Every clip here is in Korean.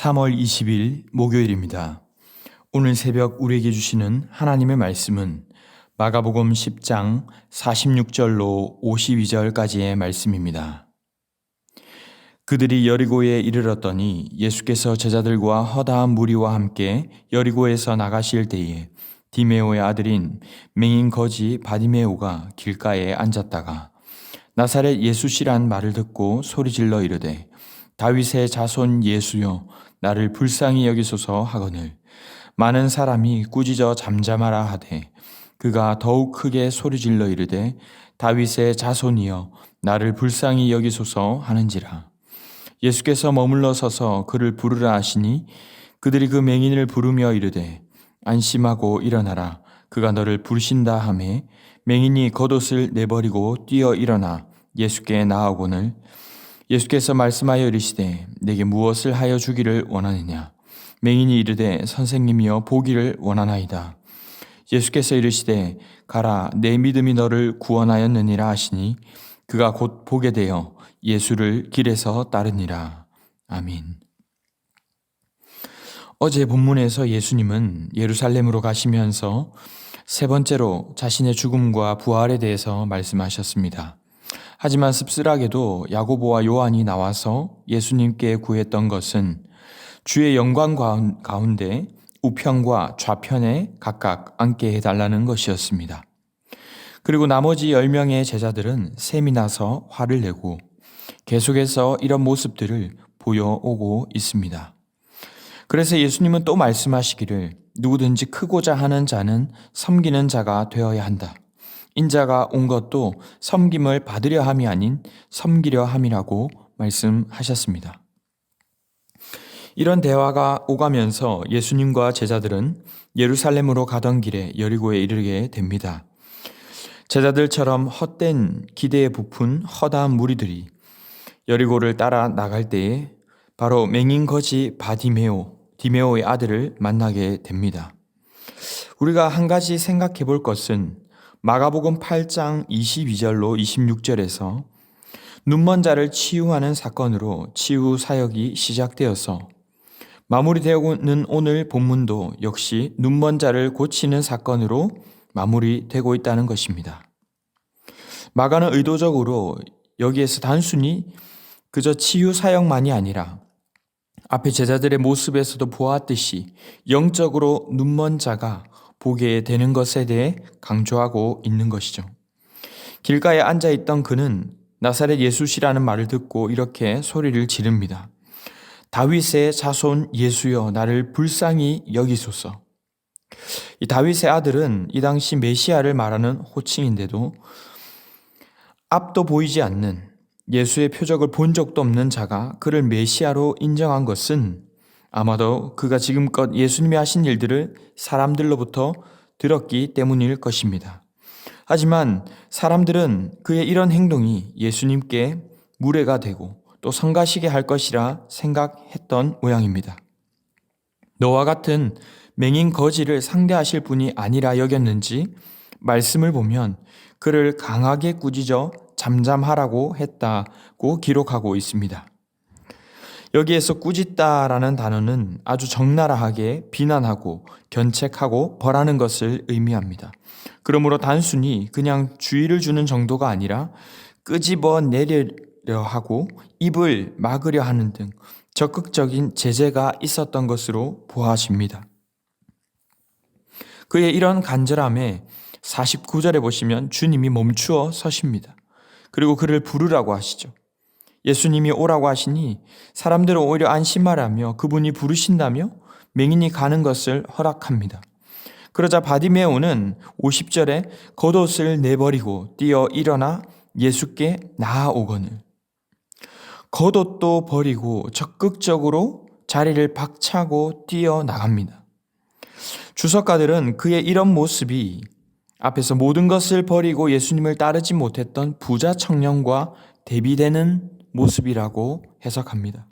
3월 20일 목요일입니다. 오늘 새벽 우리에게 주시는 하나님의 말씀은 마가복음 10장 46절로 52절까지의 말씀입니다. 그들이 여리고에 이르렀더니 예수께서 제자들과 허다한 무리와 함께 여리고에서 나가실 때에 디메오의 아들인 맹인 거지 바디메오가 길가에 앉았다가 나사렛 예수시란 말을 듣고 소리질러 이르되 다윗의 자손 예수여 나를 불쌍히 여기소서 하거늘 많은 사람이 꾸짖어 잠잠하라 하되 그가 더욱 크게 소리질러 이르되 다윗의 자손이여 나를 불쌍히 여기소서 하는지라. 예수께서 머물러 서서 그를 부르라 하시니 그들이 그 맹인을 부르며 이르되 안심하고 일어나라 그가 너를 부르신다 하매 맹인이 겉옷을 내버리고 뛰어 일어나 예수께 나아오거늘 예수께서 말씀하여 이르시되 내게 무엇을 하여 주기를 원하느냐. 맹인이 이르되 선생님이여 보기를 원하나이다. 예수께서 이르시되 가라 내 믿음이 너를 구원하였느니라 하시니 그가 곧 보게 되어 예수를 길에서 따르니라. 아멘. 어제 본문에서 예수님은 예루살렘으로 가시면서 세 번째로 자신의 죽음과 부활에 대해서 말씀하셨습니다. 하지만 씁쓸하게도 야고보와 요한이 나와서 예수님께 구했던 것은 주의 영광 가운데 우편과 좌편에 각각 앉게 해달라는 것이었습니다. 그리고 나머지 10명의 제자들은 셈이 나서 화를 내고 계속해서 이런 모습들을 보여오고 있습니다. 그래서 예수님은 또 말씀하시기를 누구든지 크고자 하는 자는 섬기는 자가 되어야 한다. 인자가 온 것도 섬김을 받으려 함이 아닌 섬기려 함이라고 말씀하셨습니다. 이런 대화가 오가면서 예수님과 제자들은 예루살렘으로 가던 길에 여리고에 이르게 됩니다. 제자들처럼 헛된 기대에 부푼 허다한 무리들이 여리고를 따라 나갈 때에 바로 맹인 거지 디메오의 아들을 만나게 됩니다. 우리가 한 가지 생각해 볼 것은 마가복음 8장 22절로 26절에서 눈먼 자를 치유하는 사건으로 치유 사역이 시작되어서 마무리되고는 오늘 본문도 역시 눈먼 자를 고치는 사건으로 마무리되고 있다는 것입니다. 마가는 의도적으로 여기에서 단순히 그저 치유 사역만이 아니라 앞에 제자들의 모습에서도 보았듯이 영적으로 눈먼 자가 보게 되는 것에 대해 강조하고 있는 것이죠. 길가에 앉아있던 그는 나사렛 예수시라는 말을 듣고 이렇게 소리를 지릅니다. 다윗의 자손 예수여 나를 불쌍히 여기소서. 이 다윗의 아들은 이 당시 메시아를 말하는 호칭인데도 앞도 보이지 않는 예수의 표적을 본 적도 없는 자가 그를 메시아로 인정한 것은 아마도 그가 지금껏 예수님이 하신 일들을 사람들로부터 들었기 때문일 것입니다. 하지만 사람들은 그의 이런 행동이 예수님께 무례가 되고 또 성가시게 할 것이라 생각했던 모양입니다. 너와 같은 맹인 거지를 상대하실 분이 아니라 여겼는지 말씀을 보면 그를 강하게 꾸짖어 잠잠하라고 했다고 기록하고 있습니다. 여기에서 꾸짖다라는 단어는 아주 적나라하게 비난하고 견책하고 벌하는 것을 의미합니다. 그러므로 단순히 그냥 주의를 주는 정도가 아니라 끄집어 내려려 하고 입을 막으려 하는 등 적극적인 제재가 있었던 것으로 보아집니다. 그의 이런 간절함에 49절에 보시면 주님이 멈추어 서십니다. 그리고 그를 부르라고 하시죠. 예수님이 오라고 하시니 사람들은 오히려 안심하라며 그분이 부르신다며 맹인이 가는 것을 허락합니다. 그러자 바디메오는 50절에 겉옷을 내버리고 뛰어 일어나 예수께 나아오거늘 겉옷도 버리고 적극적으로 자리를 박차고 뛰어 나갑니다. 주석가들은 그의 이런 모습이 앞에서 모든 것을 버리고 예수님을 따르지 못했던 부자 청년과 대비되는 모습이라고 해석합니다.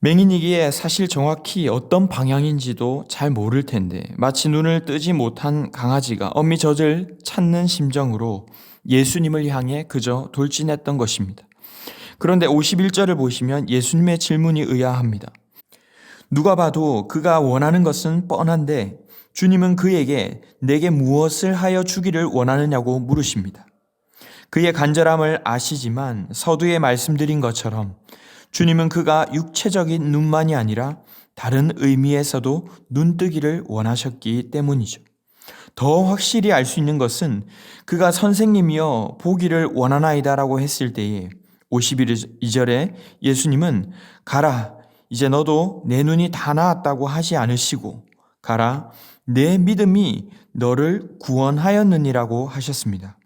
맹인이기에 사실 정확히 어떤 방향인지도 잘 모를 텐데 마치 눈을 뜨지 못한 강아지가 어미젖을 찾는 심정으로 예수님을 향해 그저 돌진했던 것입니다. 그런데 51절을 보시면 예수님의 질문이 의아합니다. 누가 봐도 그가 원하는 것은 뻔한데 주님은 그에게 내게 무엇을 하여 주기를 원하느냐고 물으십니다. 그의 간절함을 아시지만 서두에 말씀드린 것처럼 주님은 그가 육체적인 눈만이 아니라 다른 의미에서도 눈뜨기를 원하셨기 때문이죠. 더 확실히 알 수 있는 것은 그가 선생님이여 보기를 원하나이다라고 했을 때에 52절에 예수님은 가라 이제 너도 내 눈이 다 나았다고 하지 않으시고 가라 내 믿음이 너를 구원하였느니라고 하셨습니다.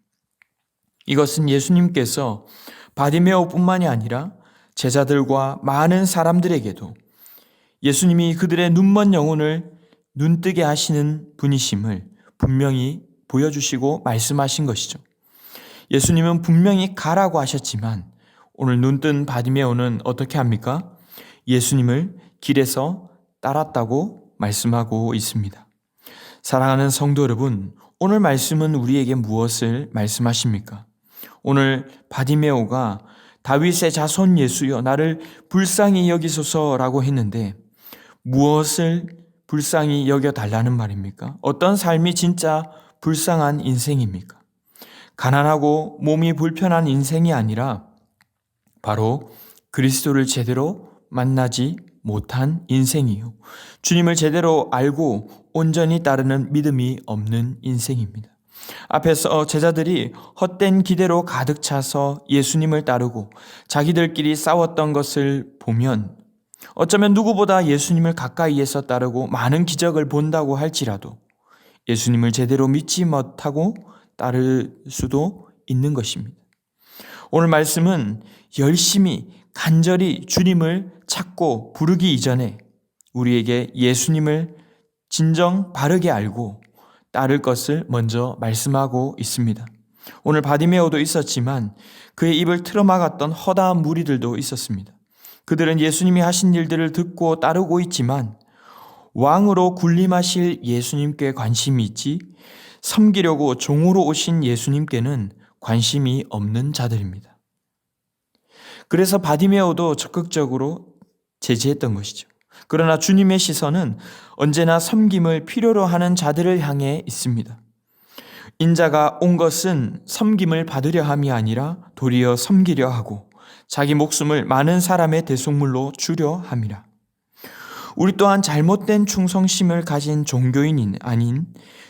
이것은 예수님께서 바디메오뿐만이 아니라 제자들과 많은 사람들에게도 예수님이 그들의 눈먼 영혼을 눈뜨게 하시는 분이심을 분명히 보여주시고 말씀하신 것이죠. 예수님은 분명히 가라고 하셨지만 오늘 눈뜬 바디메오는 어떻게 합니까? 예수님을 길에서 따랐다고 말씀하고 있습니다. 사랑하는 성도 여러분, 오늘 말씀은 우리에게 무엇을 말씀하십니까? 오늘 바디메오가 다윗의 자손 예수여 나를 불쌍히 여기소서라고 했는데 무엇을 불쌍히 여겨달라는 말입니까? 어떤 삶이 진짜 불쌍한 인생입니까? 가난하고 몸이 불편한 인생이 아니라 바로 그리스도를 제대로 만나지 못한 인생이요. 주님을 제대로 알고 온전히 따르는 믿음이 없는 인생입니다. 앞에서 제자들이 헛된 기대로 가득 차서 예수님을 따르고 자기들끼리 싸웠던 것을 보면 어쩌면 누구보다 예수님을 가까이에서 따르고 많은 기적을 본다고 할지라도 예수님을 제대로 믿지 못하고 따를 수도 있는 것입니다. 오늘 말씀은 열심히 간절히 주님을 찾고 부르기 이전에 우리에게 예수님을 진정 바르게 알고 따를 것을 먼저 말씀하고 있습니다. 오늘 바디메오도 있었지만 그의 입을 틀어막았던 허다한 무리들도 있었습니다. 그들은 예수님이 하신 일들을 듣고 따르고 있지만 왕으로 군림하실 예수님께 관심이 있지 섬기려고 종으로 오신 예수님께는 관심이 없는 자들입니다. 그래서 바디메오도 적극적으로 제지했던 것이죠. 그러나 주님의 시선은 언제나 섬김을 필요로 하는 자들을 향해 있습니다. 인자가 온 것은 섬김을 받으려 함이 아니라 도리어 섬기려 하고 자기 목숨을 많은 사람의 대속물로 주려 함이라. 우리 또한 잘못된 충성심을 가진 종교인이 아닌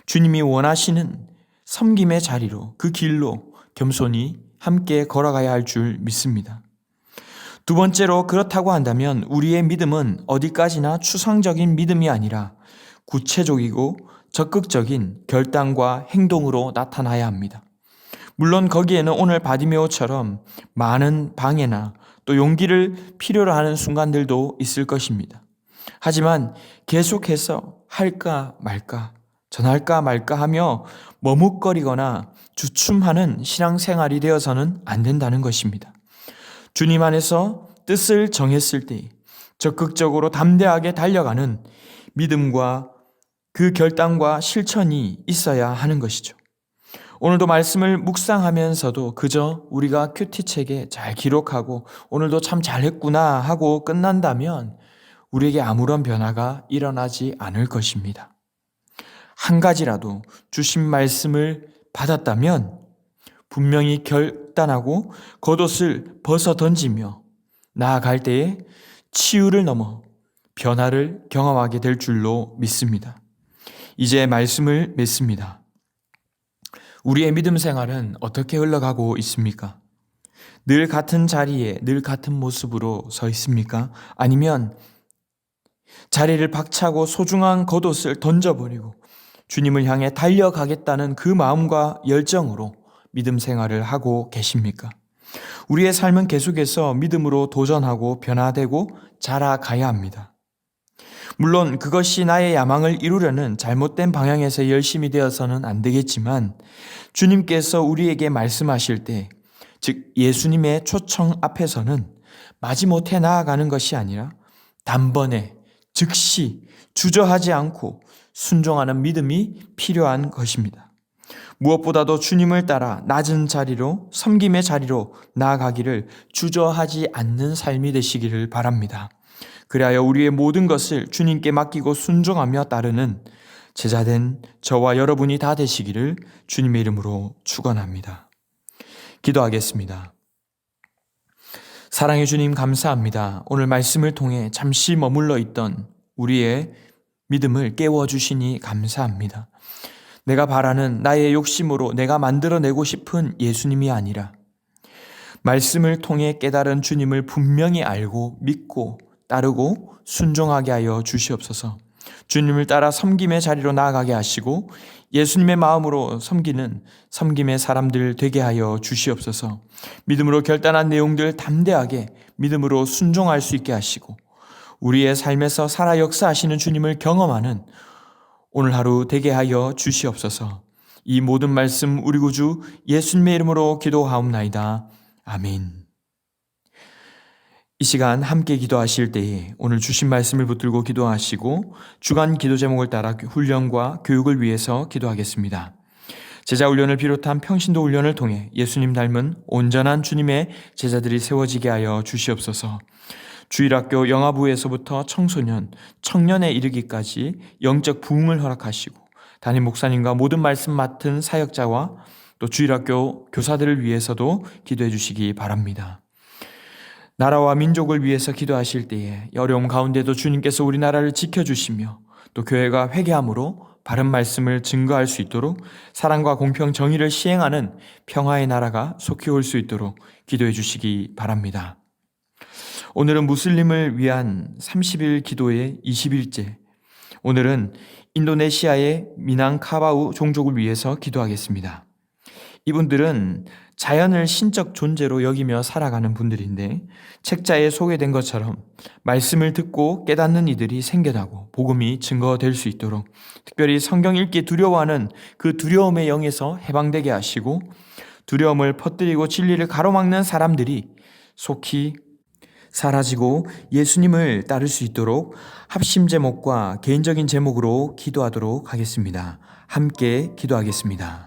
주님이 원하시는 섬김의 자리로 그 길로 겸손히 함께 걸어가야 할 줄 믿습니다. 두 번째로 그렇다고 한다면 우리의 믿음은 어디까지나 추상적인 믿음이 아니라 구체적이고 적극적인 결단과 행동으로 나타나야 합니다. 물론 거기에는 오늘 바디메오처럼 많은 방해나 또 용기를 필요로 하는 순간들도 있을 것입니다. 하지만 계속해서 할까 말까, 전할까 말까 하며 머뭇거리거나 주춤하는 신앙생활이 되어서는 안 된다는 것입니다. 주님 안에서 뜻을 정했을 때 적극적으로 담대하게 달려가는 믿음과 그 결단과 실천이 있어야 하는 것이죠. 오늘도 말씀을 묵상하면서도 그저 우리가 큐티책에 잘 기록하고 오늘도 참 잘했구나 하고 끝난다면 우리에게 아무런 변화가 일어나지 않을 것입니다. 한 가지라도 주신 말씀을 받았다면 분명히 결단하고 겉옷을 벗어 던지며 나아갈 때에 치유를 넘어 변화를 경험하게 될 줄로 믿습니다. 이제 말씀을 맺습니다. 우리의 믿음 생활은 어떻게 흘러가고 있습니까? 늘 같은 자리에 늘 같은 모습으로 서 있습니까? 아니면 자리를 박차고 소중한 겉옷을 던져버리고 주님을 향해 달려가겠다는 그 마음과 열정으로 믿음 생활을 하고 계십니까? 우리의 삶은 계속해서 믿음으로 도전하고 변화되고 자라가야 합니다. 물론 그것이 나의 야망을 이루려는 잘못된 방향에서 열심히 되어서는 안 되겠지만 주님께서 우리에게 말씀하실 때, 즉 예수님의 초청 앞에서는 마지못해 나아가는 것이 아니라 단번에 즉시 주저하지 않고 순종하는 믿음이 필요한 것입니다. 무엇보다도 주님을 따라 낮은 자리로, 섬김의 자리로 나아가기를 주저하지 않는 삶이 되시기를 바랍니다. 그리하여 우리의 모든 것을 주님께 맡기고 순종하며 따르는 제자된 저와 여러분이 다 되시기를 주님의 이름으로 축원합니다. 기도하겠습니다. 사랑의 주님 감사합니다. 오늘 말씀을 통해 잠시 머물러 있던 우리의 믿음을 깨워주시니 감사합니다. 내가 바라는 나의 욕심으로 내가 만들어내고 싶은 예수님이 아니라 말씀을 통해 깨달은 주님을 분명히 알고 믿고 따르고 순종하게 하여 주시옵소서. 주님을 따라 섬김의 자리로 나아가게 하시고 예수님의 마음으로 섬기는 섬김의 사람들 되게 하여 주시옵소서. 믿음으로 결단한 내용들 담대하게 믿음으로 순종할 수 있게 하시고 우리의 삶에서 살아 역사하시는 주님을 경험하는 오늘 하루 되게 하여 주시옵소서. 이 모든 말씀 우리 구주 예수님의 이름으로 기도하옵나이다. 아멘. 이 시간 함께 기도하실 때에 오늘 주신 말씀을 붙들고 기도하시고 주간 기도 제목을 따라 훈련과 교육을 위해서 기도하겠습니다. 제자 훈련을 비롯한 평신도 훈련을 통해 예수님 닮은 온전한 주님의 제자들이 세워지게 하여 주시옵소서. 주일학교 영아부에서부터 청소년, 청년에 이르기까지 영적 부흥을 허락하시고 담임 목사님과 모든 말씀 맡은 사역자와 또 주일학교 교사들을 위해서도 기도해 주시기 바랍니다. 나라와 민족을 위해서 기도하실 때에 어려움 가운데도 주님께서 우리나라를 지켜주시며 또 교회가 회개함으로 바른 말씀을 증거할 수 있도록 사랑과 공평 정의를 시행하는 평화의 나라가 속히 올 수 있도록 기도해 주시기 바랍니다. 오늘은 무슬림을 위한 30일 기도의 20일째. 오늘은 인도네시아의 미낭카바우 종족을 위해서 기도하겠습니다. 이분들은 자연을 신적 존재로 여기며 살아가는 분들인데 책자에 소개된 것처럼 말씀을 듣고 깨닫는 이들이 생겨나고 복음이 증거될 수 있도록 특별히 성경 읽기 두려워하는 그 두려움의 영에서 해방되게 하시고 두려움을 퍼뜨리고 진리를 가로막는 사람들이 속히 사라지고 예수님을 따를 수 있도록 합심 제목과 개인적인 제목으로 기도하도록 하겠습니다. 함께 기도하겠습니다.